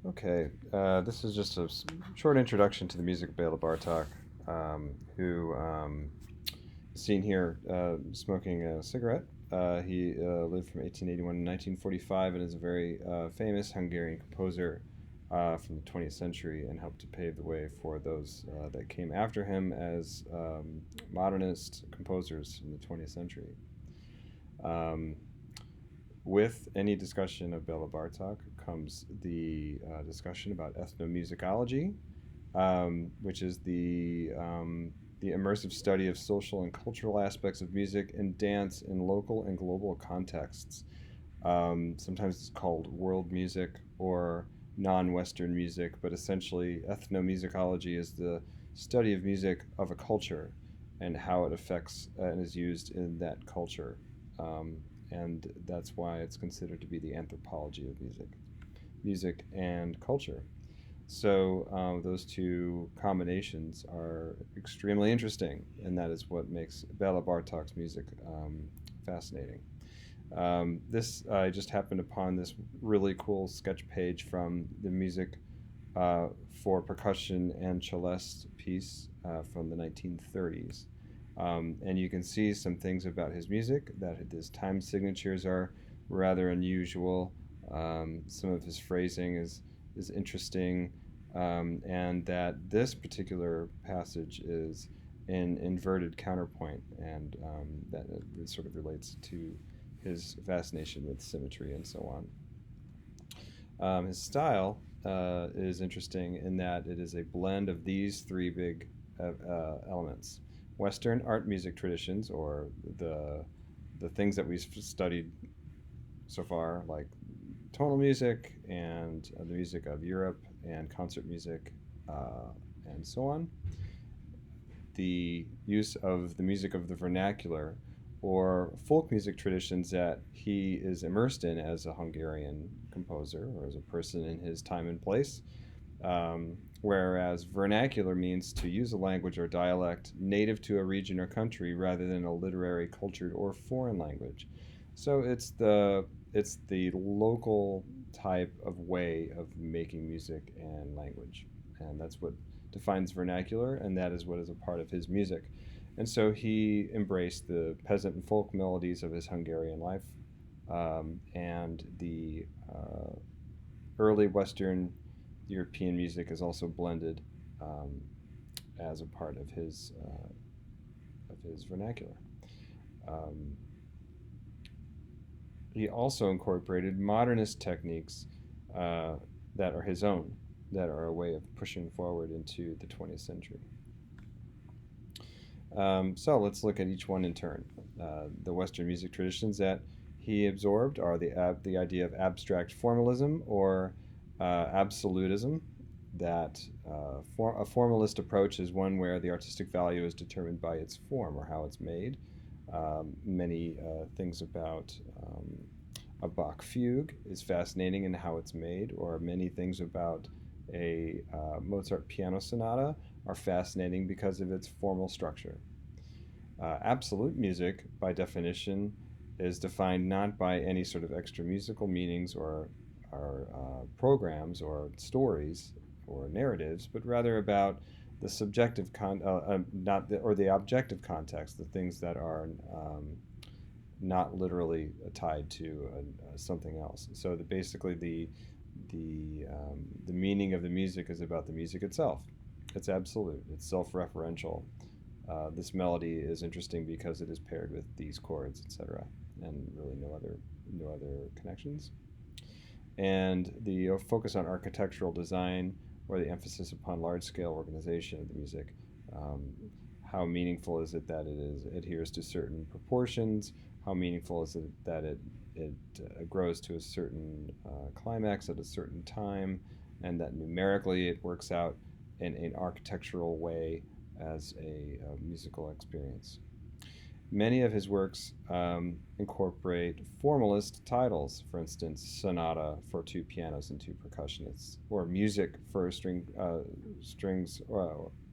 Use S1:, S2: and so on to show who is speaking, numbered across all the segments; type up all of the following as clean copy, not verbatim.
S1: Okay, this is just a short introduction to the music of Béla Bartok, who is seen here smoking a cigarette. He lived from 1881 to 1945 and is a very famous Hungarian composer from the 20th century and helped to pave the way for those that came after him as modernist composers in the 20th century. Um, with any discussion of Béla Bartok comes the discussion about ethnomusicology, which is the immersive study of social and cultural aspects of music and dance in local and global contexts. Sometimes it's called world music or non-Western music, but essentially ethnomusicology is the study of music of a culture and how it affects and is used in that culture. Um, and that's why it's considered to be the anthropology of music and culture. So those two combinations are extremely interesting, and that is what makes Bela Bartok's music fascinating. This I just happened upon this really cool sketch page from the music for percussion and celeste piece from the 1930s. And you can see some things about his music that his time signatures are rather unusual. Some of his phrasing is interesting, and that this particular passage is in inverted counterpoint, and that it sort of relates to his fascination with symmetry and so on. His style is interesting in that it is a blend of these three big elements: Western art music traditions, or the things that we've studied so far, like tonal music and the music of Europe and concert music and so on. The use of the music of the vernacular or folk music traditions that he is immersed in as a Hungarian composer or as a person in his time and place. Whereas vernacular means to use a language or dialect native to a region or country rather than a literary, cultured, or foreign language. So it's the local type of way of making music and language, and that's what defines vernacular, and that is what is a part of his music. And so he embraced the peasant and folk melodies of his Hungarian life, and the early Western European music is also blended as a part of his vernacular. Um, he also incorporated modernist techniques uh, that are his own, that are a way of pushing forward into the 20th century. So let's look at each one in turn. The Western music traditions that he absorbed are the idea of abstract formalism or absolutism. That a formalist approach is one where the artistic value is determined by its form or how it's made. Many things about a Bach fugue is fascinating in how it's made, or many things about a Mozart piano sonata are fascinating because of its formal structure. Absolute music, by definition, is defined not by any sort of extra musical meanings or programs or stories or narratives, but rather about the subjective not the, or the objective context, the things that are not literally tied to something else. So that basically the meaning of the music is about the music itself. It's absolute. It's self-referential. This melody is interesting because it is paired with these chords, etc., and really no other connections. And the focus on architectural design or the emphasis upon large-scale organization of the music. Um, how meaningful is it that it adheres to certain proportions? How meaningful is it that it grows to a certain climax at a certain time, and that numerically it works out in an architectural way as a musical experience. Many of his works incorporate formalist titles, for instance, Sonata for two pianos and two percussionists, or Music for strings,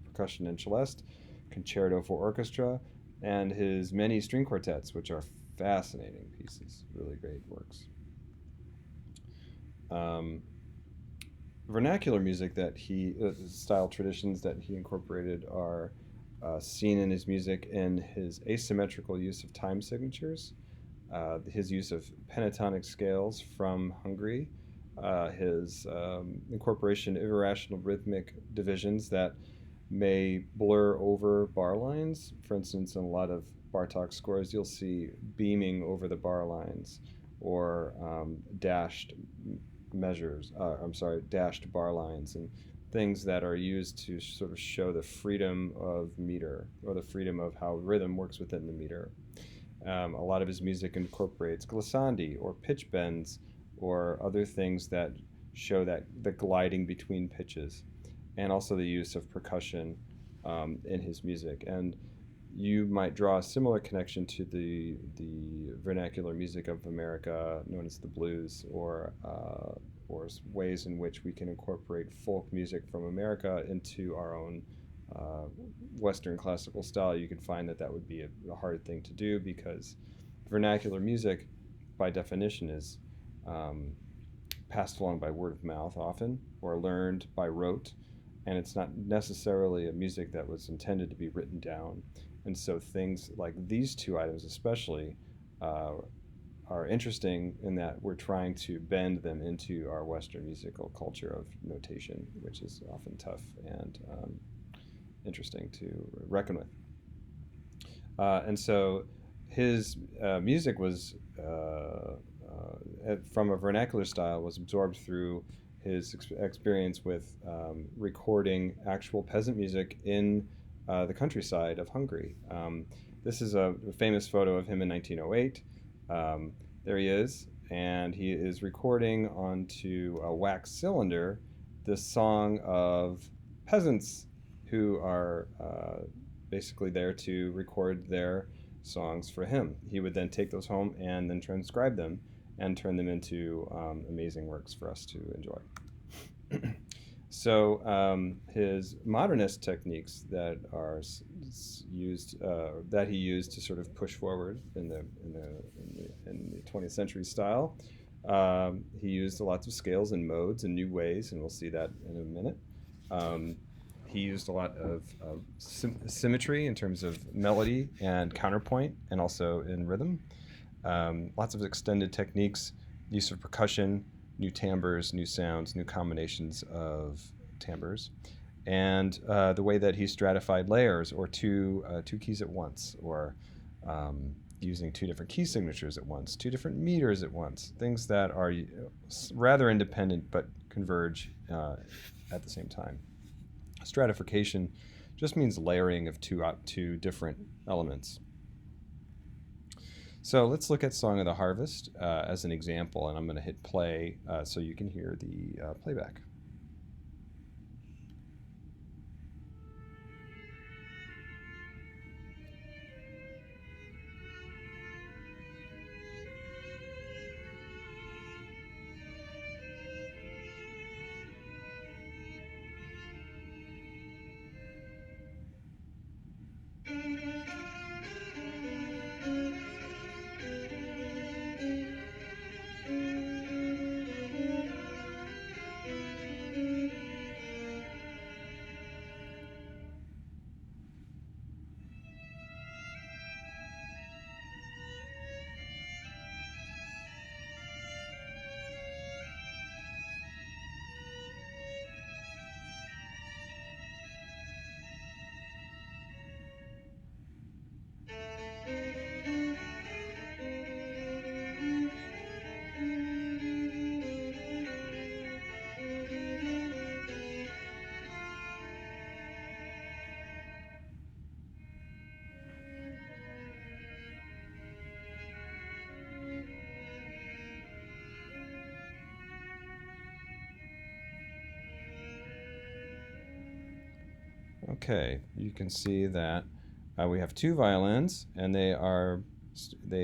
S1: percussion and celeste, Concerto for orchestra, and his many string quartets, which are fascinating pieces, really great works. Um, vernacular music that style traditions that he incorporated are seen in his music in his asymmetrical use of time signatures, his use of pentatonic scales from Hungary, his incorporation of irrational rhythmic divisions that may blur over bar lines. For instance, in a lot of Bartok scores, you'll see beaming over the bar lines or dashed measures. Dashed bar lines and things that are used to sort of show the freedom of meter or the freedom of how rhythm works within the meter. A lot of his music incorporates glissandi or pitch bends or other things that show that the gliding between pitches, and also the use of percussion in his music. And you might draw a similar connection to the vernacular music of America, known as the blues, or ways in which we can incorporate folk music from America into our own Western classical style. You can find that would be a hard thing to do because vernacular music, by definition, is passed along by word of mouth often, or learned by rote, and it's not necessarily a music that was intended to be written down. And so things like these two items especially are interesting in that we're trying to bend them into our Western musical culture of notation, which is often tough and interesting to reckon with. And so his music was, from a vernacular style, was absorbed through his experience with recording actual peasant music in the countryside of Hungary. This is a famous photo of him in 1908. There he is, and he is recording onto a wax cylinder this song of peasants who are basically there to record their songs for him. He would then take those home and then transcribe them and turn them into amazing works for us to enjoy. So his modernist techniques that are used, that he used to sort of push forward in the 20th century style, he used lots of scales and modes and new ways, and we'll see that in a minute. He used a lot of symmetry in terms of melody and counterpoint, and also in rhythm. Lots of extended techniques, use of percussion, new timbres, new sounds, new combinations of timbres, and the way that he stratified layers, or two keys at once, or using two different key signatures at once, two different meters at once, things that are rather independent but converge at the same time. Stratification just means layering of two different elements. So let's look at Song of the Harvest as an example, and I'm going to hit play so you can hear the playback. Okay, you can see that we have two violins, and they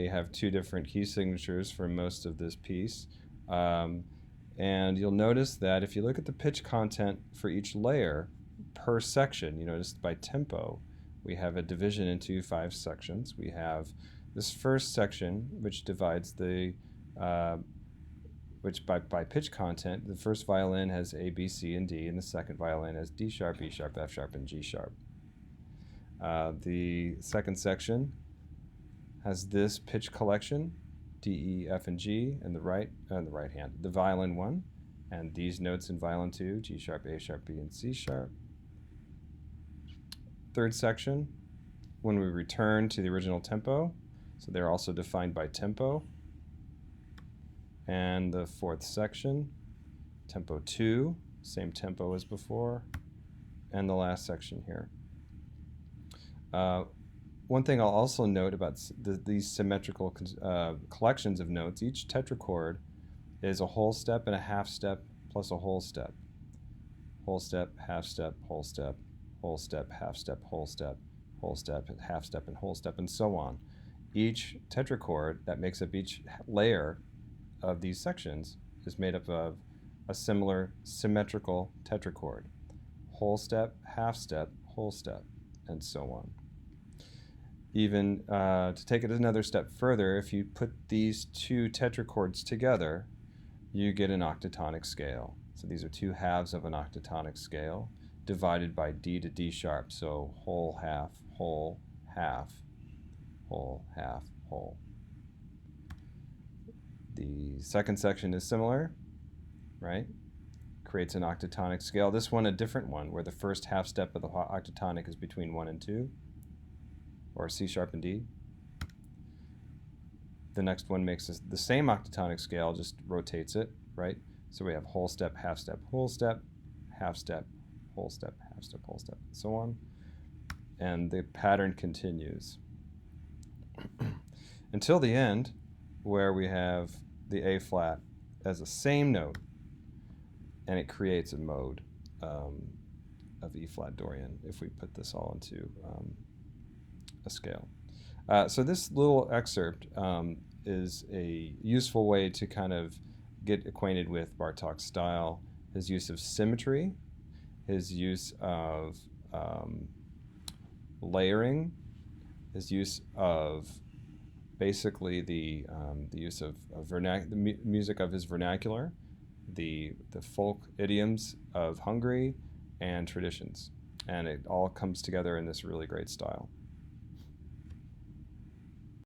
S1: have two different key signatures for most of this piece. And you'll notice that if you look at the pitch content for each layer per section, you notice by tempo, we have a division into 5 sections. We have this first section, which divides the which by pitch content, the first violin has A, B, C, and D, and the second violin has D sharp, E sharp, F sharp, and G sharp. The second section has this pitch collection, D, E, F, and G, and the right hand, the violin 1, and these notes in violin 2, G sharp, A sharp, B, and C sharp. Third section, when we return to the original tempo, so they're also defined by tempo. And the fourth section, tempo 2, same tempo as before, and the last section here. One thing I'll also note about these symmetrical collections of notes, each tetrachord is a whole step and a half step plus a whole step. Whole step, half step, whole step, whole step, half step, whole step, whole step, half step, and whole step, and so on. Each tetrachord that makes up each layer of these sections is made up of a similar symmetrical tetrachord. Whole step, half step, whole step, and so on. Even to take it another step further, if you put these two tetrachords together, you get an octatonic scale. So these are two halves of an octatonic scale divided by D to D sharp. So whole, half, whole, half, whole, half, whole. The second section is similar, right? Creates an octatonic scale. This one a different one, where the first half step of the octatonic is between 1 and 2, or C sharp and D. The next one makes the same octatonic scale, just rotates it, right? So we have whole step, half step, whole step, half step, whole step, half step, whole step, and so on. And the pattern continues until the end, where we have the A flat as the same note, and it creates a mode of E flat Dorian if we put this all into a scale. So this little excerpt is a useful way to kind of get acquainted with Bartok's style, his use of symmetry, his use of layering, his use of basically the use of the music of his vernacular, the folk idioms of Hungary, and traditions. And it all comes together in this really great style.